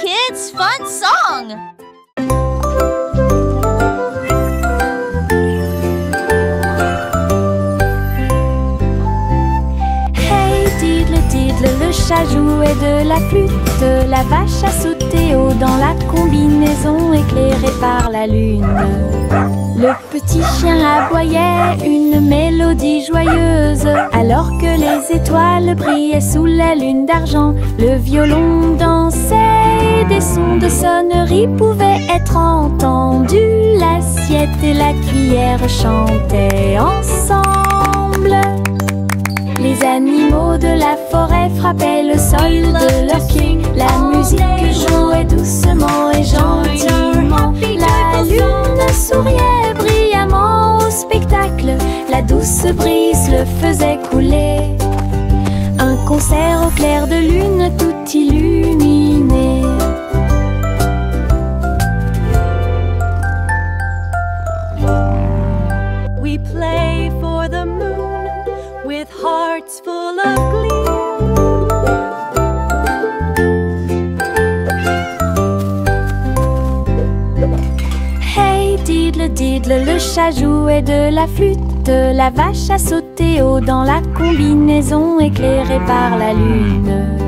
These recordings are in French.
kids' fun song! Le chat jouait de la flûte, la vache a sauté haut dans la combinaison éclairée par la lune. Le petit chien aboyait une mélodie joyeuse, alors que les étoiles brillaient sous la lune d'argent. Le violon dansait, des sons de sonnerie pouvaient être entendus. L'assiette et la cuillère chantaient ensemble. Les animaux de la forêt frappaient le sol de leurs pieds. La musique jouait doucement et gentiment. La lune souriait brillamment au spectacle. La douce brise le faisait couler. Un concert au clair de lune tout illuminé. We play for the moon with hearts full of glee. Hey diddle diddle, le chat jouait de la flûte. La vache a sauté haut dans la combinaison éclairée par la lune.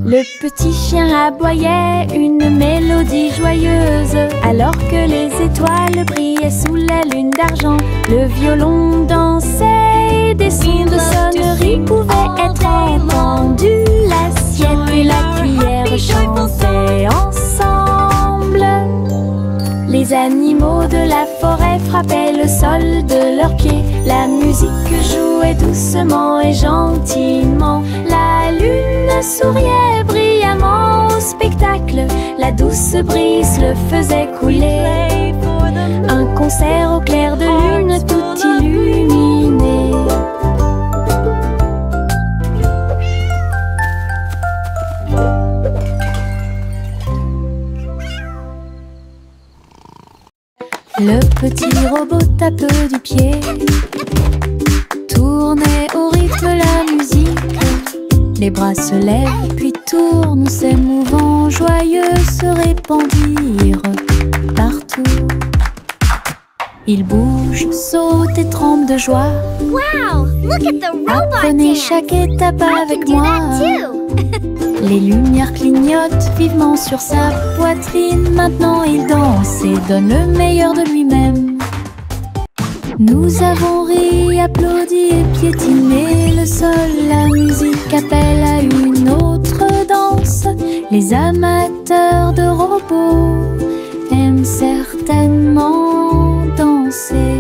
Le petit chien aboyait une mélodie joyeuse, alors que les étoiles brillaient sous la lune d'argent. Le violon dansait, des sons de sonnerie pouvaient être entendus. L'assiette et la cuillère chantaient ensemble. Les animaux de la forêt frappaient le sol de leurs pieds. La musique jouait doucement et gentiment. La lune souriait brillamment au spectacle. La douce brise le faisait couler. Un concert au clair de lune tout illuminé. Le petit robot tape du pied, tournait au rythme la musique. Les bras se lèvent puis tournent, s'émouvant, joyeux se répandirent partout. Il bouge, saute et tremble de joie. Wow! Look at the robot Apprenez dance! chaque étape I avec can do moi. that too! Les lumières clignotent vivement sur sa poitrine. Maintenant il danse et donne le meilleur de lui-même. Nous avons ri, applaudi et piétiné le sol. La musique appelle à une autre danse. Les amateurs de robots aiment certainement danser.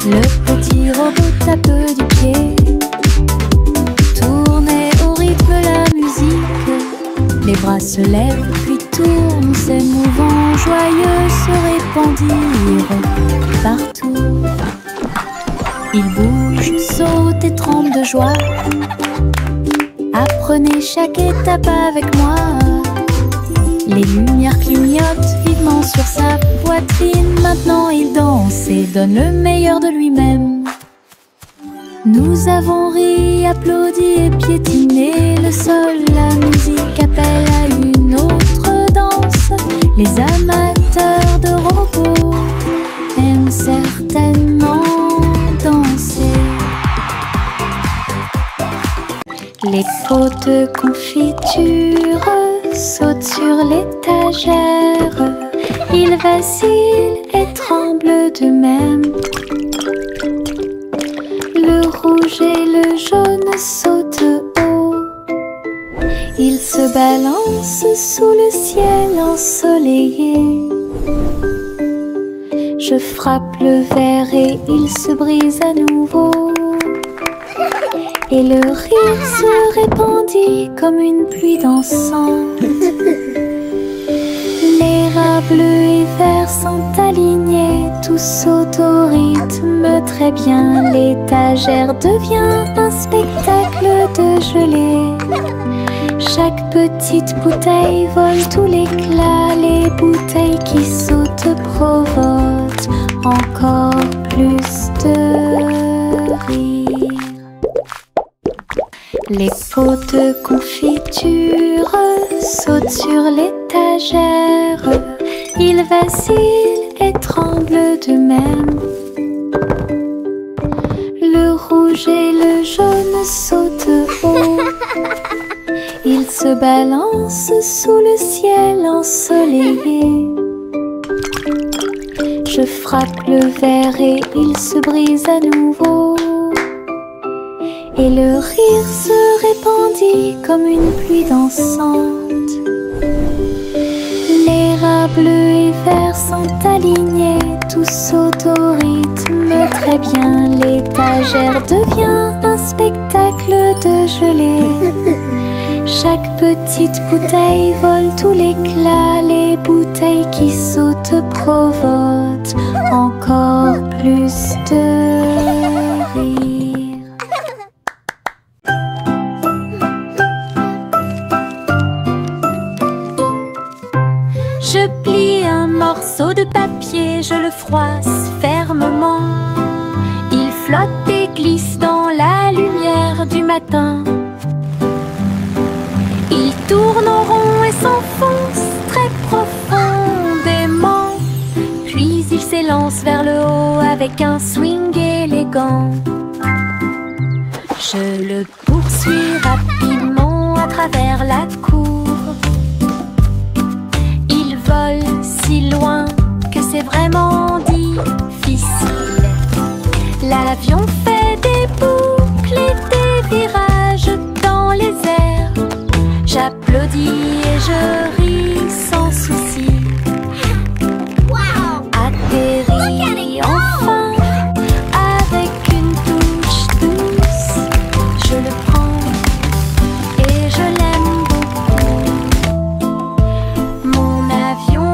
Le petit robot tape du pied, tournait au rythme la musique. Les bras se lèvent puis tournent, s'émouvant, joyeux se répandirent partout. Il bouge, saute et tremble de joie. Apprenez chaque étape avec moi. Les lumières clignotent vivement sur sa poitrine. Maintenant il danse et donne le meilleur de lui-même. Nous avons ri, applaudi et piétiné le sol. La musique appelle à une autre danse. Les amateurs de robots aiment certainement danser. Les pots de confiture sautent sur l'étagère. Ils vacillent et tremblent d'eux-mêmes. Le rouge et le jaune sautent haut. Ils se balancent sous le ciel ensoleillé. Je frappe le verre et il se brise à nouveau. Et le rire se répandit comme une pluie dansante. Les rats bleus et verts sont alignés, tous sautent au rythme très bien. L'étagère devient un spectacle de gelée. Chaque petite bouteille vole tout l'éclat. Les bouteilles qui sautent provoquent encore plus de rire. Les pots de confiture sautent sur l'étagère. Ils vacillent et tremblent d'eux-mêmes. Le rouge et le jaune sautent haut. Ils se balancent sous le ciel ensoleillé. Je frappe le verre et il se brise à nouveau. Et le rire se répandit comme une pluie dansante. Les rats bleus et verts sont alignés, tous sautent au rythme très bien. L'étagère devient un spectacle de gelée. Chaque petite bouteille vole tout l'éclat. Les bouteilles qui sautent provoquent encore plus de rire. Je plie un morceau de papier, je le froisse fermement. Il flotte et glisse dans la lumière du matin. Il tourne en rond et s'enfonce très profondément. Puis il s'élance vers le haut avec un swing élégant. Je le poursuis rapidement à travers la cour. Il vole si loin que c'est vraiment difficile. L'avion fait des boucles et des virages dans les airs. J'applaudis et je ris sans souci. Atterri enfin avec une touche douce. Je le prends et je l'aime beaucoup. Mon avion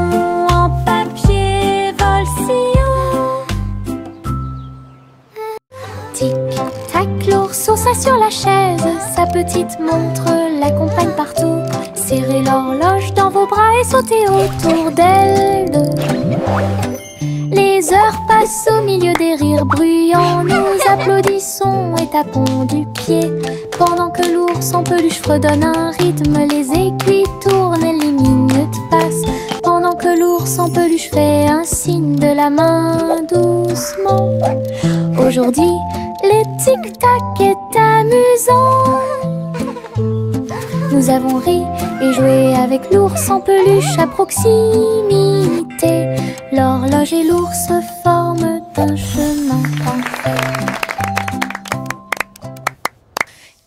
en papier vole si haut. Tic-tac, l'ours sauta sur la chaise. Sa petite montre l'accompagne partout. Serrez l'horloge dans vos bras et sautez autour d'elle. Les heures passent au milieu des rires bruyants. Nous applaudissons et tapons du pied. Pendant que l'ours en peluche fredonne un rythme, les aiguilles tournent et les minutes passent. Pendant que l'ours en peluche fait un signe de la main doucement. Aujourd'hui, le tic-tac est amusant. Nous avons ri et joué avec l'ours en peluche à proximité. L'horloge et l'ours forment un chemin parfait.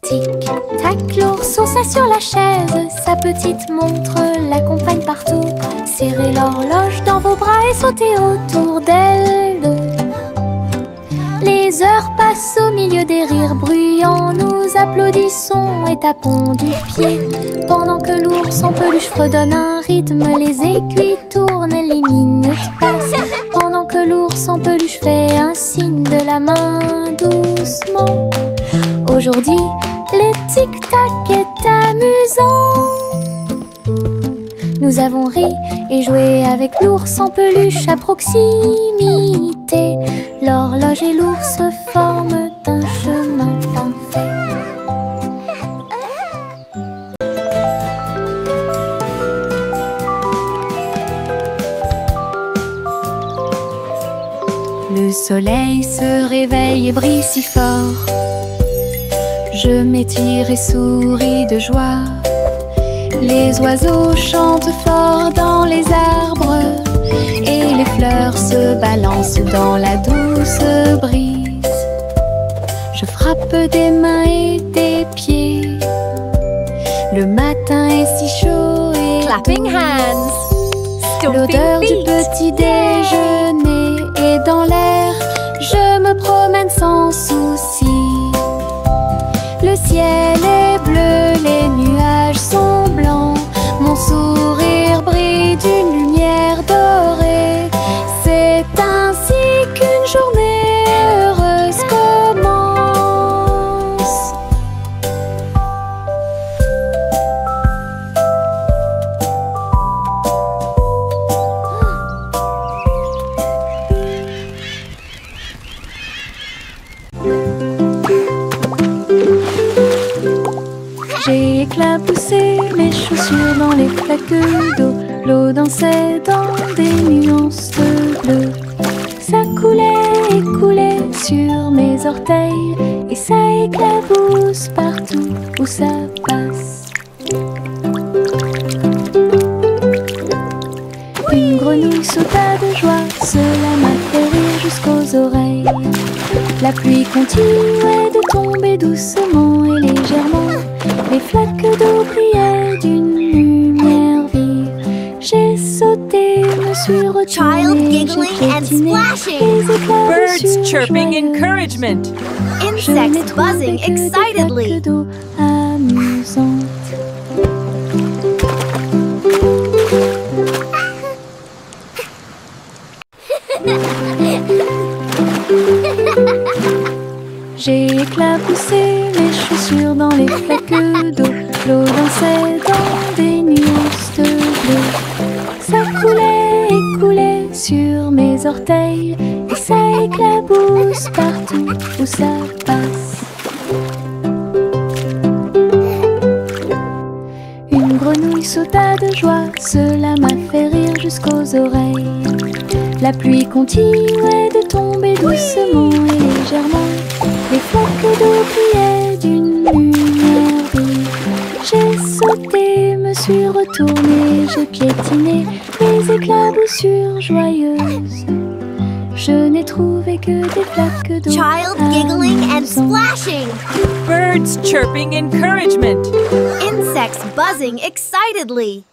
Tic-tac, l'ours sauta sur la chaise. Sa petite montre l'accompagne partout. Serrez l'horloge dans vos bras et sautez autour d'elle. Les heures passent au milieu des rires bruyants. Nous applaudissons et tapons du pied. Pendant que l'ours en peluche fredonne un rythme, les aiguilles tournent et les minutes passent. Pendant que l'ours en peluche fait un signe de la main doucement. Aujourd'hui, le tic-tac est amusant. Nous avons ri et joué avec l'ours en peluche à proximité. L'horloge et l'ours forment un chemin parfait. Le soleil se réveille et brille si fort. Je m'étire et souris de joie. Les oiseaux chantent fort dans les arbres et les fleurs se balancent dans la douce brise. Je frappe des mains et des pieds. Le matin est si chaud et Clapping hands. l'odeur du petit déjeuner est dans l'air. Je me promène sans souci. Le ciel est bleu, les nuages sont blancs. Mon sourire brille d'une lumière dorée. C'est ainsi qu'une journée heureuse commence. J'ai éclaboussé mes chaussures dans les flaques d'eau. L'eau dansait dans des nuances de bleu. Ça coulait et coulait sur mes orteils, et ça éclabousse partout où ça passe. Une grenouille sauta de joie, cela m'a fait rire jusqu'aux oreilles. La pluie continuait de tomber doucement et légèrement. Les flaques d'eau brillaient d'une lumière vive. J'ai sauté, me suis retournée, j'ai piétiné les éclats Birds chirping encouragement. Insects buzzing excitedly. d'eau amusantes. J'ai éclaboussé mes chaussures dans les flaques d'eau. L'eau dansait dans des nuances de bleu. Ça coulait et coulait sur mes orteils, et ça éclabousse partout où ça passe. Une grenouille sauta de joie, cela m'a fait rire jusqu'aux oreilles. La pluie continuait de tomber doucement et légèrement. Les flaques d'eau brillaient d'une lumière vive. J'ai sauté, me suis retournée, j'ai piétiné les éclaboussures joyeuses. Je n'ai trouvé que des flaques d'eau. Child giggling and amusantes. splashing. Birds chirping encouragement. Insects buzzing excitedly.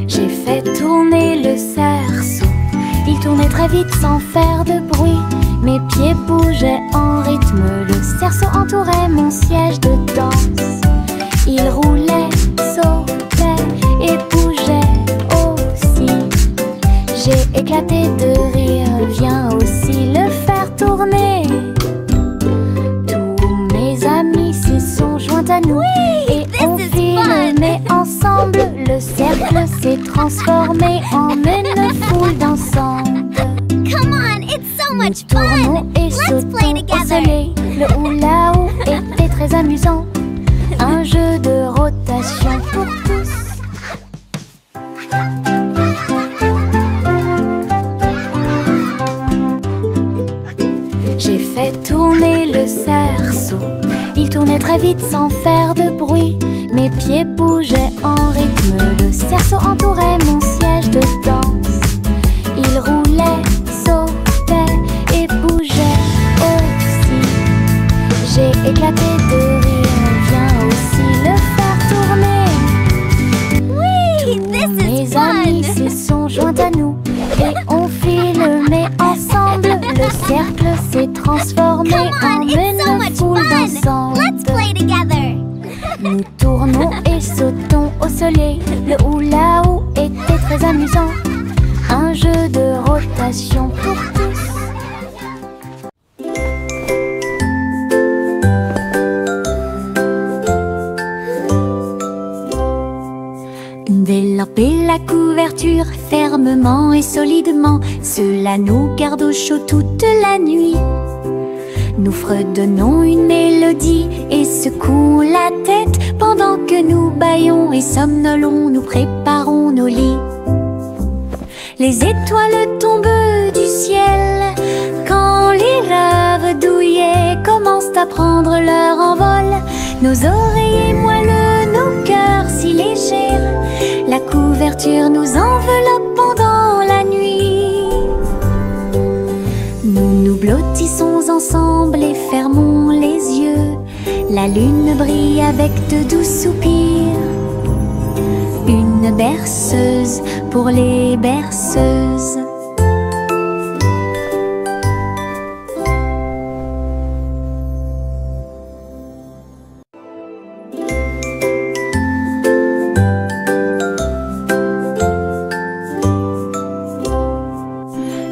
J'ai fait tourner le cerceau. Il tournait très vite sans faire de bruit. Mes pieds bougeaient en rythme. Le cerceau entourait mon siège de danse. Il roulait, sautait et bougeait aussi. J'ai éclaté de rire. Viens aussi le faire tourner. Tous mes amis s'y sont joints à nous. Et on filmait ensemble. Le cercle s'est transformé en une foule d'ensemble. Come on, it's so much Tournons fun. et Let's play sautons au together. soleil. Le hula-hoop était très amusant. Un jeu de rotation pour tous. J'ai fait tourner le cerceau. Il tournait très vite sans faire de bruit. Mes pieds bougeaient en rythme. Le cerceau entourait mon siège de danse. Il roulait, sautait et bougeait aussi. J'ai éclaté de rire. Viens aussi le faire tourner. Whee! This is Mes amis fun. s'y sont joints à nous. Et on filmait ensemble. Le cercle s'est transformé Come en on, it's so une much foule fun. d'ensemble. Let's play together. Nous tournons et sautons au soleil. Le hula-hoop était très amusant. Un jeu de rotation pour tous. Envelopper la couverture fermement et solidement. Cela nous garde au chaud toute la nuit. Nous fredonnons une mélodie et secouons la tête pendant que nous bâillons et somnolons, nous préparons nos lits. Les étoiles tombent du ciel quand les rêves douillets commencent à prendre leur envol. Nos oreillers moelleux, nos cœurs si légers, la couverture nous enveloppe pendant la nuit. Nous nous blottissons ensemble et fermons les yeux. La lune brille avec de doux soupirs. Une berceuse pour les berceuses.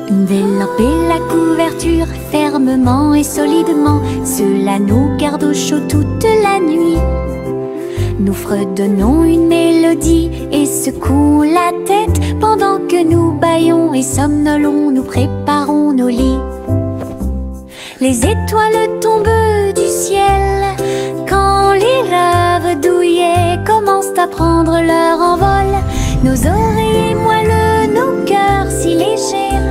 Envelopper la couverture fermement et solidement. Cela nous garde au chaud toute la nuit. Nous fredonnons une mélodie et secouons la tête pendant que nous bâillons et somnolons, nous préparons nos lits. Les étoiles tombent du ciel quand les laves douillées commencent à prendre leur envol. Nos oreilles moelleux, nos cœurs si légers,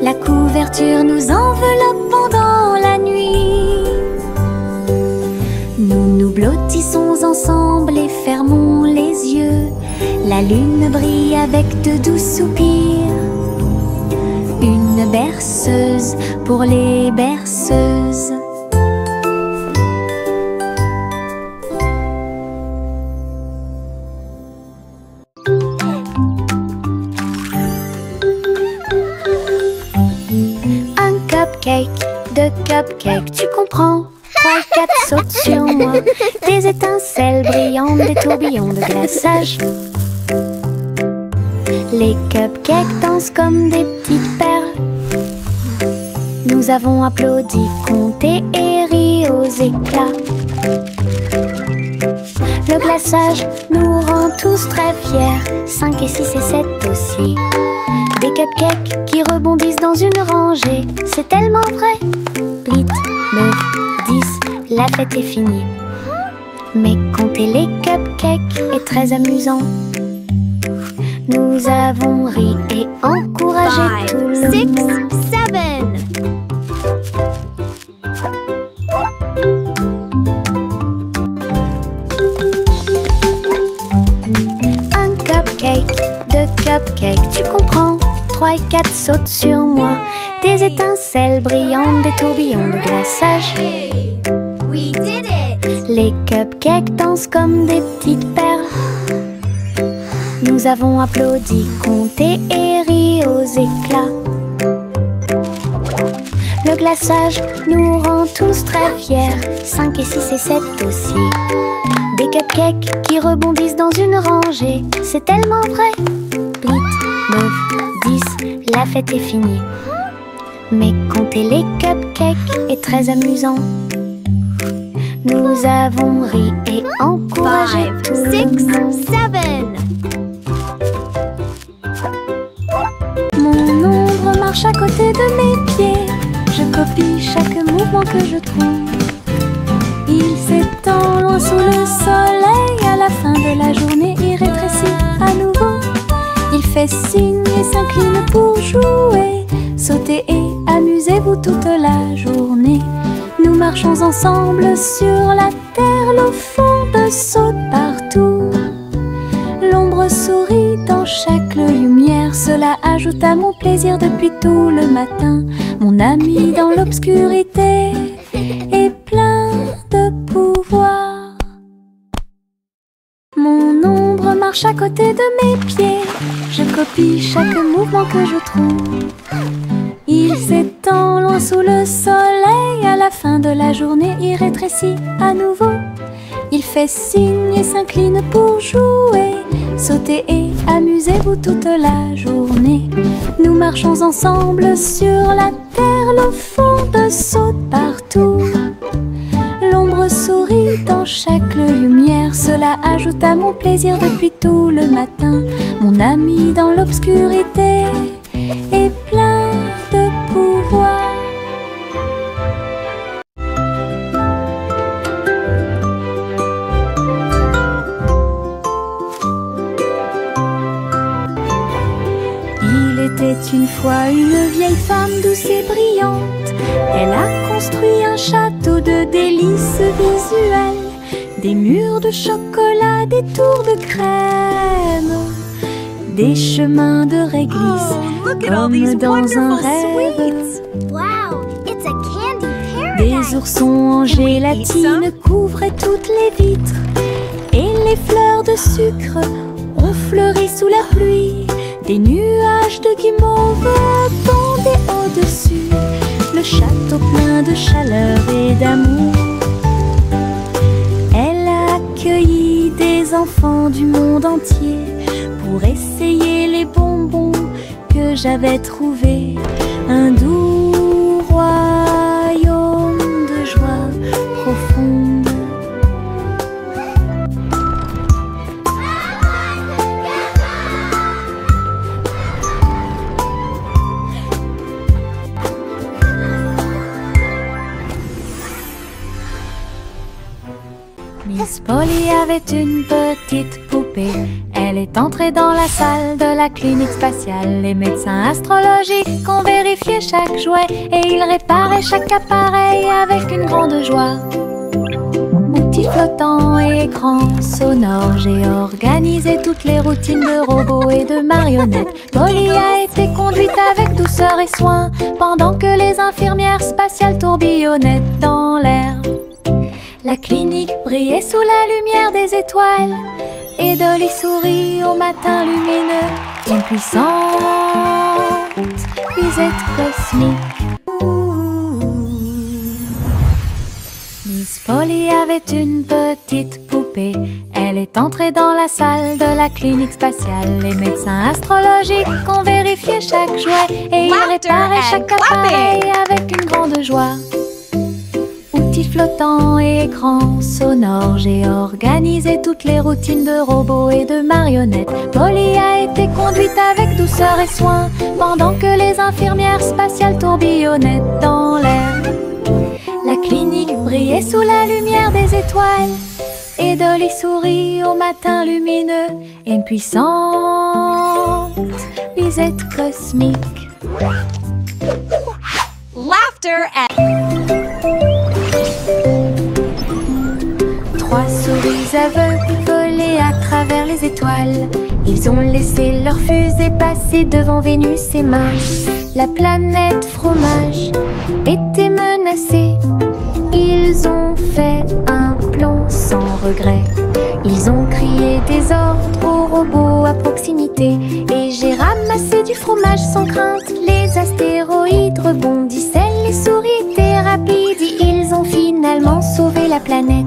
la couverture nous enveloppe pendant la nuit. Nous nous blottissons ensemble et fermons les yeux. La lune brille avec de doux soupirs. Une berceuse pour les berceuses. Un cupcake, deux cupcakes, tu comprends? 3, 4 sautent sur moi. Des étincelles brillantes, des tourbillons de glaçage. Les cupcakes dansent comme des petites perles. Nous avons applaudi, compté et ri aux éclats. Le glaçage nous rend tous très fiers. 5 et 6 et 7 aussi. Des cupcakes qui rebondissent dans une rangée. C'est tellement vrai. 8, 9, 10, la fête est finie. Mais compter les cupcakes est très amusant. Nous avons ri et encouragé 5, tout le 6, monde. 7. Un cupcake, deux cupcakes, tu comprends? 3 et 4 sautent sur moi. Des étincelles brillantes, des tourbillons de glaçage. Hey, we did it! Les cupcakes dansent comme des petites perles. Nous avons applaudi, compté et ri aux éclats. Le glaçage nous rend tous très fiers. 5 et 6 et 7 aussi. Des cupcakes qui rebondissent dans une rangée. C'est tellement vrai. 8, 9, 10, la fête est finie. Mais compter les cupcakes est très amusant. Nous avons ri et encouragé 5, tout le 6, monde. 7. Mon ombre marche à côté de mes pieds. Je copie chaque mouvement que je trouve. Il s'étend loin sous le soleil. À la fin de la journée, il rétrécit à nouveau. Il fait signe et s'incline pour jouer. Sautez et amusez-vous toute la journée. Nous marchons ensemble sur la terre. L'eau fonde saute partout. L'ombre sourit dans chaque lumière. Cela ajoute à mon plaisir depuis tout le matin. Mon ami dans l'obscurité est plein de pouvoir. Mon ombre marche à côté de mes pieds. Je copie chaque mouvement que je trouve. Il s'étend loin sous le soleil. À la fin de la journée, il rétrécit à nouveau. Il fait signe et s'incline pour jouer. Sautez et amusez-vous toute la journée. Nous marchons ensemble sur la terre. L'eau fonde saute partout. L'ombre sourit dans chaque lumière. Cela ajoute à mon plaisir depuis tout le matin. Mon ami dans l'obscurité est plein de pouvoir. Il était une fois une vieille femme douce et brillante. Elle a construit un château de délices visuelles. Des murs de chocolat, des tours de crème, des chemins de réglisse, comme dans un rêve. Wow, it's a candy Des paradise. oursons en gélatine couvraient toutes les vitres. Et les fleurs de sucre ont fleuri sous la pluie. Des nuages de guimauve tombaient au-dessus. Le château plein de chaleur et d'amour. Elle a accueilli des enfants du monde entier pour essayer les bonbons que j'avais trouvés. Un doux royaume de joie profonde. Miss Polly avait une petite poupée. Elle est entrée dans la salle de la clinique spatiale. Les médecins astrologiques ont vérifié chaque jouet et ils réparaient chaque appareil avec une grande joie. Outils flottants et écrans sonores, j'ai organisé toutes les routines de robots et de marionnettes. Polly a été conduite avec douceur et soin pendant que les infirmières spatiales tourbillonnaient dans l'air. La clinique brillait sous la lumière des étoiles et Dolly sourit au matin lumineux. Une puissante visite cosmique. Miss Polly avait une petite poupée. Elle est entrée dans la salle de la clinique spatiale. Les médecins astrologiques ont vérifié chaque jouet et ils réparaient chaque appareil avec une grande joie. Outils flottants et écrans sonores, j'ai organisé toutes les routines de robots et de marionnettes. Polly a été conduite avec douceur et soin pendant que les infirmières spatiales tourbillonnaient dans l'air. La clinique brillait sous la lumière des étoiles et Dolly sourit au matin lumineux. Une puissante visite cosmique. Laughter at... Trois souris aveugles volaient à travers les étoiles. Ils ont laissé leur fusée passer devant Vénus et Mars. La planète fromage était menacée. Ils ont fait un plan sans regret. Ils ont crié des ordres aux robots à proximité. Et j'ai ramassé du fromage sans crainte. Les astéroïdes rebondissaient, les souris étaient rapides. Ils ont finalement sauvé la planète.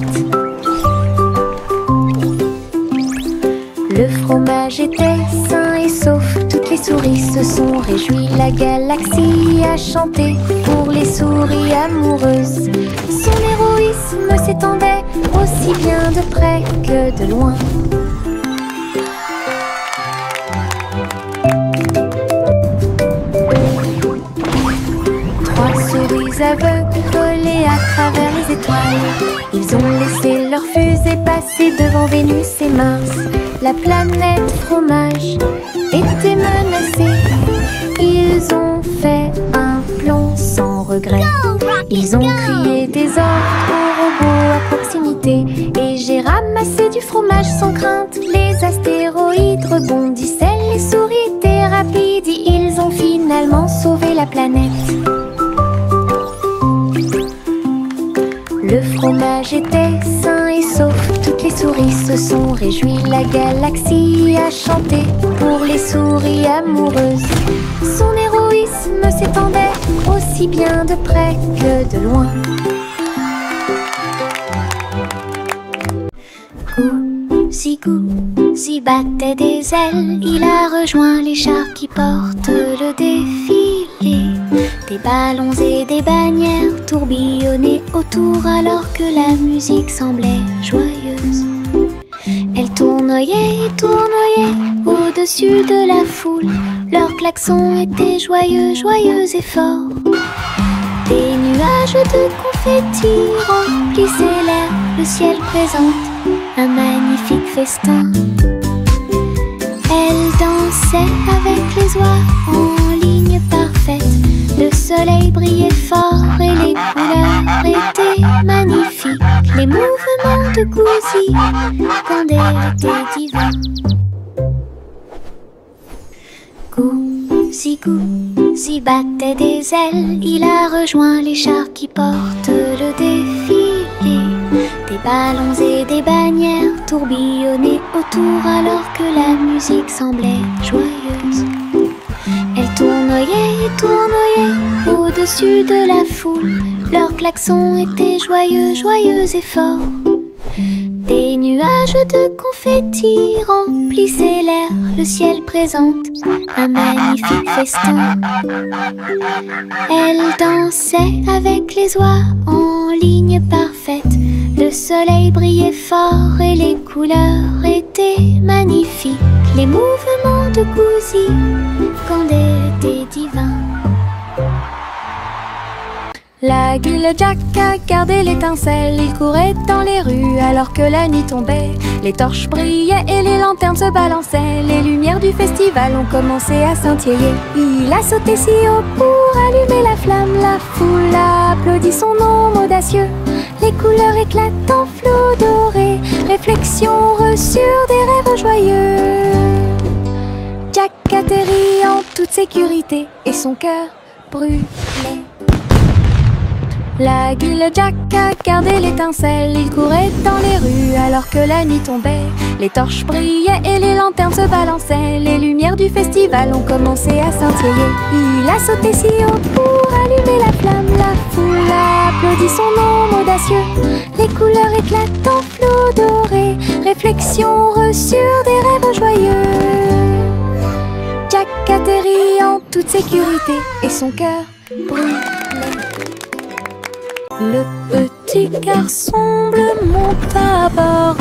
Le fromage était sain et sauf. Toutes les souris se sont réjouies. La galaxie a chanté pour les souris amoureuses. Son héroïsme s'étendait aussi bien de près que de loin. Trois souris aveugles volaient à travers les étoiles. Ils ont laissé leur fusée passer devant Vénus et Mars. La planète fromage était menacée. Ils ont fait un plan sans regret. Ils ont crié des ordres aux robots à proximité. Et j'ai ramassé du fromage sans crainte. Les astéroïdes rebondissaient, les souris étaient rapides. Ils ont finalement sauvé la planète. Le fromage était sain et sauf. Toutes les souris se sont réjouies. La galaxie a chanté pour les souris amoureuses. Son héroïsme s'étendait aussi bien de près que de loin. Gousi battait des ailes. Il a rejoint les chars qui portent le défilé. Des ballons et des bannières tourbillonnaient autour alors que la musique semblait joyeuse. Elle tournoyait et tournoyait au-dessus de la foule. Leurs klaxons étaient joyeux, joyeux et forts. Des nuages de confettis remplissaient l'air. Le ciel présente un magnifique festin. Elle dansait avec les oies en ligne parfaite. Le soleil brillait fort et les couleurs étaient magnifiques. Les mouvements de Gousi quand elle était divin. Gousi battait des ailes. Il a rejoint les chars qui portent le défilé. Des ballons et des bannières tourbillonnaient autour alors que la musique semblait joyeuse. Elle tournoyait et tournoyait au-dessus de la foule. Leurs klaxons étaient joyeux, joyeux et forts. Des nuages de confettis remplissaient l'air. Le ciel présente un magnifique festin. Elle dansait avec les oies en ligne parfaite. Le soleil brillait fort et les couleurs étaient magnifiques. Les mouvements de Gousi quand elle était divin. La guille Jack a gardé l'étincelle. Il courait dans les rues alors que la nuit tombait. Les torches brillaient et les lanternes se balançaient. Les lumières du festival ont commencé à scintiller. Il a sauté si haut pour allumer la flamme. La foule a applaudi son nom audacieux. Les couleurs éclatent en flot doré. Réflexion reçue des rêves joyeux. Jack atterrit en toute sécurité et son cœur brûlait. La guille Jack a gardé l'étincelle. Il courait dans les rues alors que la nuit tombait. Les torches brillaient et les lanternes se balançaient. Les lumières du festival ont commencé à scintiller. Il a sauté si haut pour allumer la flamme. La foule a applaudi son nom audacieux. Les couleurs éclatent en flot doré. Réflexion reçue des rêves joyeux. Jack atterrit en toute sécurité et son cœur brûlait. Le petit garçon bleu monte à bord.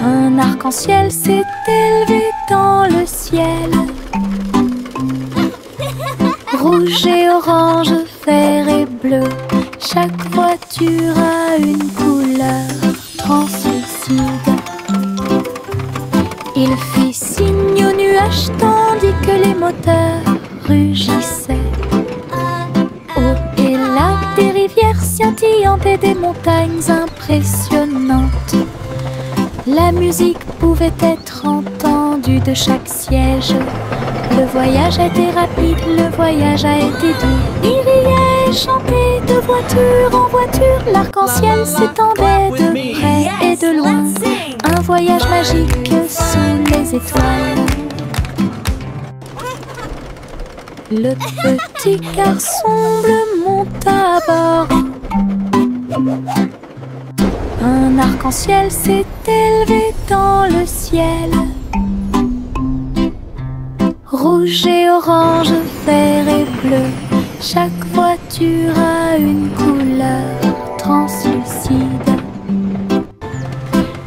Un arc-en-ciel s'est élevé dans le ciel. Rouge et orange, vert et bleu. Chaque voiture a une couleur translucide. Il fit signe aux nuages tandis que les moteurs rugissaient. Au et là, des rivières scintillantes et des montagnes impressionnantes. La musique pouvait être entendue de chaque siège. Le voyage a été rapide, le voyage a été doux. Il riait et chantait de voiture en voiture. L'arc-en-ciel s'étendait de près et de loin. Un voyage magique sous les étoiles. Le petit garçon bleu monte à bord. Un arc-en-ciel s'est élevé dans le ciel. Rouge et orange, vert et bleu. Chaque voiture a une couleur translucide.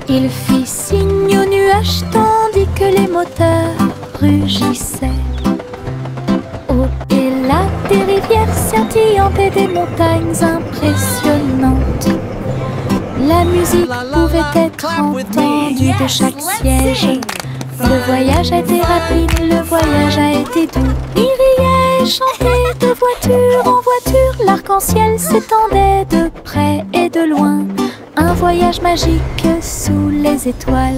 Il fit signe aux nuages tandis que les moteurs rugissaient. Au et là, des rivières scintillantes et des montagnes impressionnantes. La musique pouvait être entendue de chaque siège. Le voyage a été rapide, le voyage a été doux. Il riait et chantait de voiture en voiture. L'arc-en-ciel s'étendait de près et de loin. Un voyage magique sous les étoiles.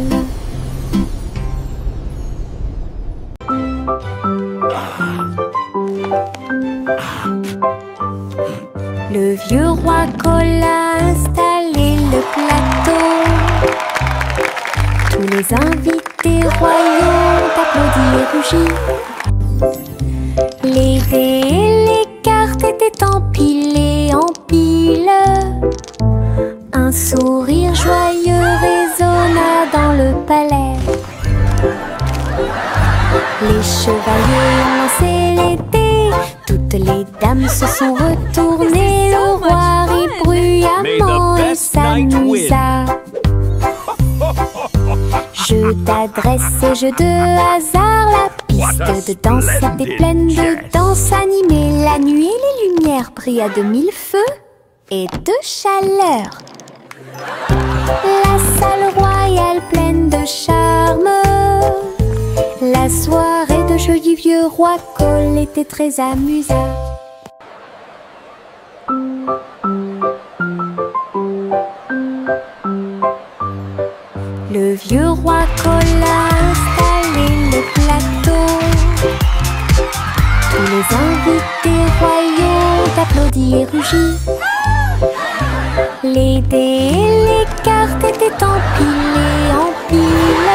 Le vieux roi Cole a installé le plateau. Tous les invités royaux applaudis et rugis. Les dés et les cartes étaient empilés en piles. Un sourire joyeux résonna dans le palais. Les chevaliers ont lancé les dés. Toutes les dames se sont retournées. Le roi rit bruyamment et s'amusa. Jeu d'adresse et jeu de hasard. La piste de danse était pleine de danse animée. La nuit et les lumières brillent à de mille feux et de chaleur. La salle royale pleine de charme. La soirée de jeu du vieux roi Cole était très amusante. Le vieux roi Cole a installé le plateau. Tous les invités royaux applaudis et rugis. Les dés et les cartes étaient empilés en piles.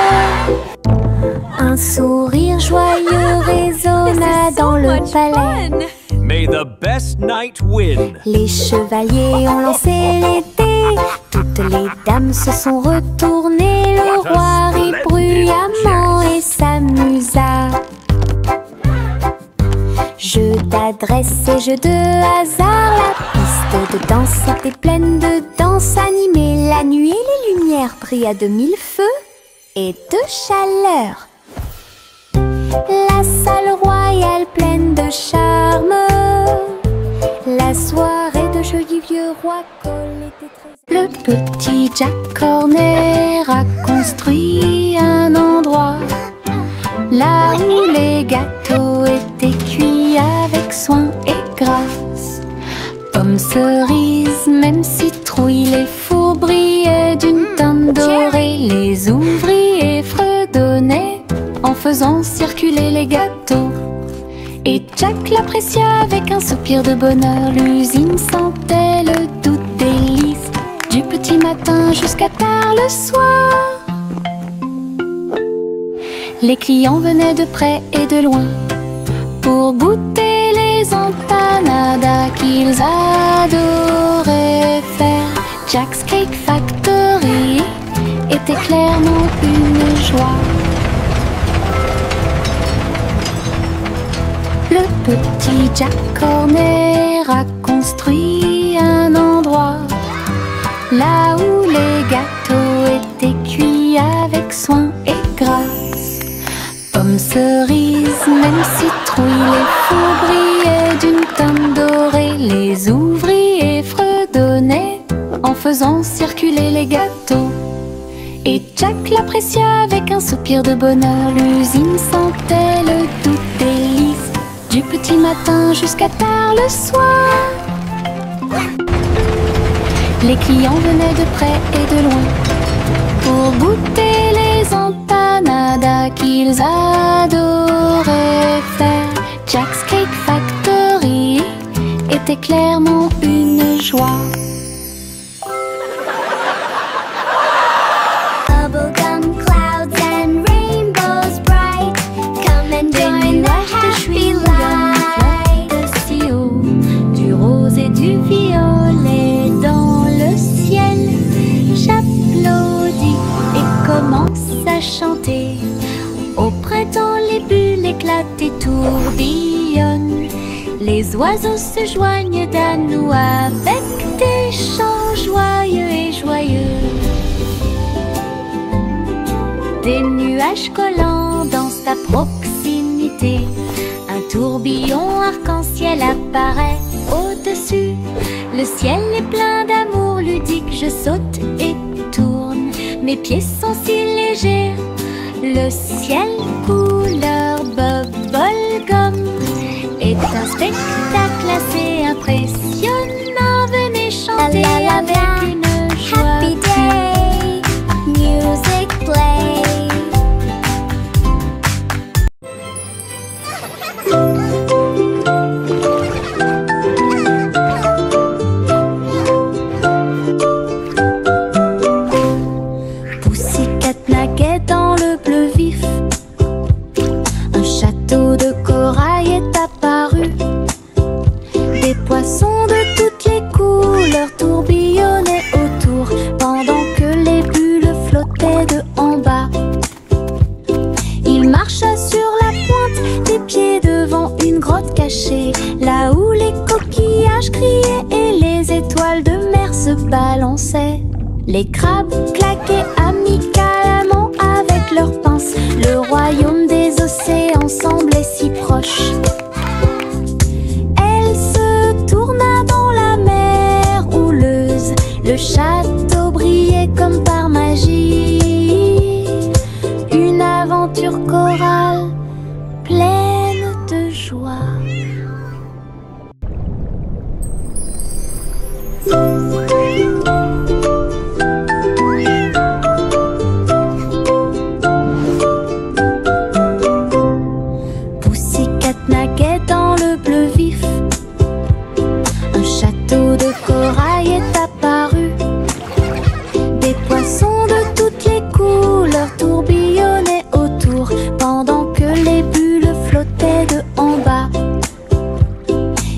Un sourire joyeux résonna dans le palais. May the best knight win. Les chevaliers ont lancé les dés. Toutes les dames se sont retournées. Le roi rit bruyamment et s'amusa. Jeu d'adresse et jeu de hasard. La piste de danse était pleine de danse animée. La nuit et les lumières brillent à de mille feux et de chaleur. La salle royale pleine de charme. le roi Cole était très... Le petit Jack Horner a construit un endroit là où les gâteaux étaient cuits avec soin et grâce. Pommes, cerises, même citrouilles, les fours brillaient d'une teinte dorée. Les ouvriers fredonnaient en faisant circuler les gâteaux. Et Jack l'apprécia avec un soupir de bonheur. L'usine sentait le doux délice du petit matin jusqu'à tard le soir. Les clients venaient de près et de loin pour goûter les empanadas qu'ils adoraient faire. Jack's Cake Factory était clairement une joie. Le petit Jack Horner a construit un endroit là où les gâteaux étaient cuits avec soin et grâce. Pommes, cerises, même citrouilles, les fours brillaient d'une teinte dorée. Les ouvriers fredonnaient en faisant circuler les gâteaux. Et Jack l'apprécia avec un soupir de bonheur. L'usine sentait le doux délice du petit matin jusqu'à tard le soir. Les clients venaient de près et de loin pour goûter les empanadas qu'ils adoraient faire. Jack's Cake Factory était clairement une joie. Bubblegum clouds and rainbows bright, come and join the happy light. Si haut, du rose et du violet dans le ciel. J'applaudis et commence à chanter. Au printemps, les bulles éclatent et tourbillonnent. Les oiseaux se joignent à nous avec des chants joyeux et joyeux. Des nuages collants dans sa proximité. Un tourbillon arc-en-ciel apparaît au-dessus. Le ciel est plein d'amour ludique. Je saute et tourne. Mes pieds sont si légers. Le ciel couleur bubblegum est un spectacle assez impressionnant. Venez chanter avec une joie. Happy day, music play. Pussycat naguait dans le bleu vif. Un château de corail est apparu. Des poissons de toutes les couleurs tourbillonnaient autour, pendant que les bulles flottaient de en bas. Il marcha sur la pointe des pieds devant une grotte cachée, là où les coquillages criaient et les étoiles de mer se balançaient. Les crabes claquaient amicalement avec leurs pinces. Le royaume des océans semblait si proche. Elle se tourna dans la mer houleuse. Le château brillait comme par magie. Une aventure chorale pleine de joie. Pussycat naguait dans le bleu vif. Un château de corail est apparu. Des poissons de toutes les couleurs tourbillonnaient autour, pendant que les bulles flottaient de en bas.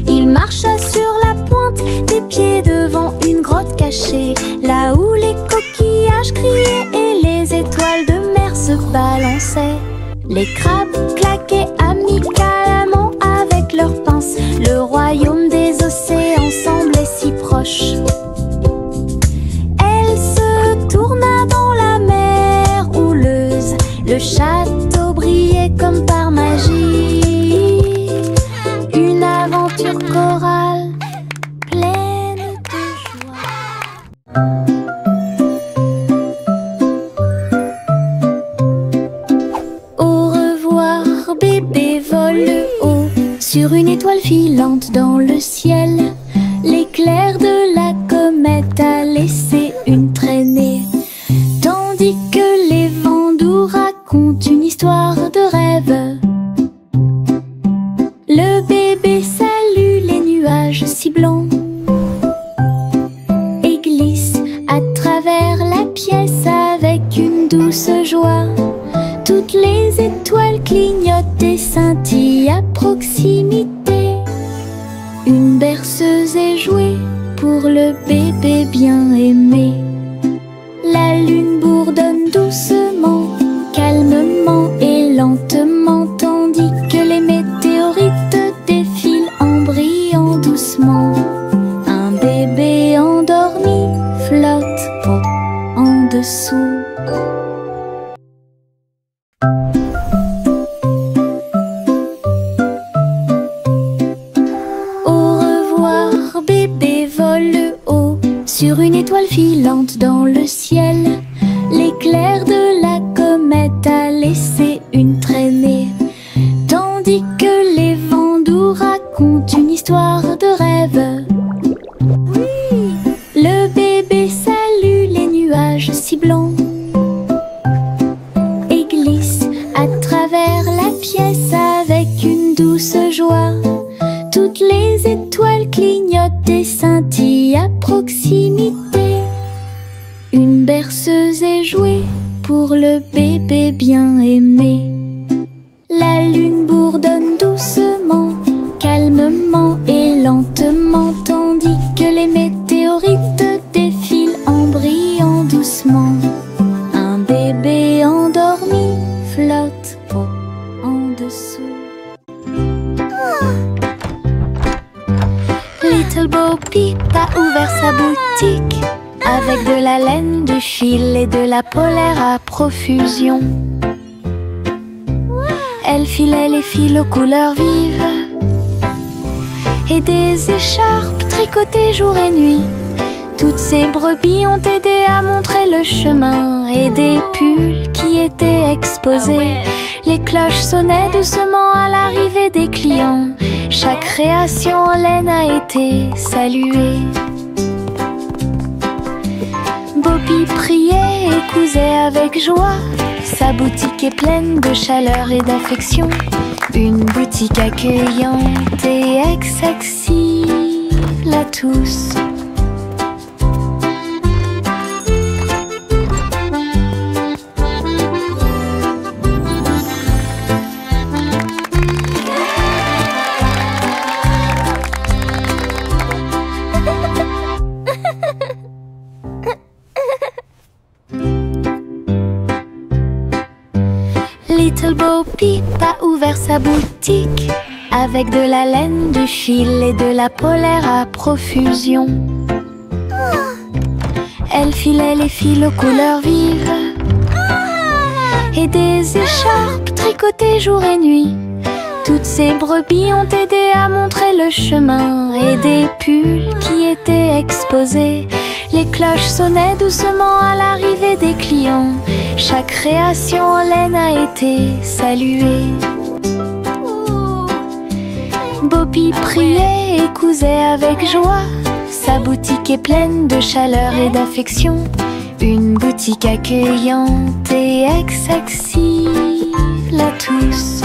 Il marcha sur la pointe des pieds devant une grotte cachée, là où les coquillages criaient et les étoiles de mer se balançaient. Les crabes claquaient amicalement avec leurs pinces. Le royaume des océans semblait si proche. Elle se tourna dans la mer houleuse. Le château brillait comme par magie. Une aventure chorale pleine de Sur une étoile filante dans le ciel, l'éclair de la comète a laissé une traînée. Tandis que les vents doux racontent une histoire de rêve, le bébé salue les nuages si blancs et glisse à travers la pièce avec une douce joie. Toutes les étoiles clignotent et scintillent à proximité. Une berceuse est jouée pour le bébé bien aimé. La lune bourdonne doucement, calmement et lentement, tandis que les météorites défilent en brillant doucement. Un bébé endormi flotte en dessous. Bébé vole haut sur une étoile filante dans le ciel. L'éclair de la comète a laissé une traînée. Tandis que les vents doux racontent une histoire de rêve. Le bébé salue les nuages si blancs et glisse à travers la pièce avec une douce joie. Toutes les étoiles clignotent et scintillent à proximité. Une berceuse est jouée pour le bébé bien aimé. La lune bourdonne doucement, calmement et lentement, tandis que les météorites défilent en brillant doucement. Un bébé endormi flotte en dessous. Little Bo Peep a ouvert sa boutique avec de la laine, du fil et de la polaire à profusion. Elle filait les fils aux couleurs vives et des écharpes tricotées jour et nuit. Toutes ces brebis ont aidé à montrer le chemin et des pulls qui étaient exposés. Les cloches sonnaient doucement à l'arrivée des clients. Chaque création en laine a été saluée. Bobby priait et cousait avec joie. Sa boutique est pleine de chaleur et d'affection. Une boutique accueillante et accessible à tous. Little Bo Peep a ouvert sa boutique avec de la laine, du fil et de la polaire à profusion. Elle filait les fils aux couleurs vives et des écharpes tricotées jour et nuit. Toutes ces brebis ont aidé à montrer le chemin et des pulls qui étaient exposés. Les cloches sonnaient doucement à l'arrivée des clients. Chaque création en laine a été saluée. Bobby priait et cousait avec joie. Sa boutique est pleine de chaleur et d'affection. Une boutique accueillante et accessible à tous.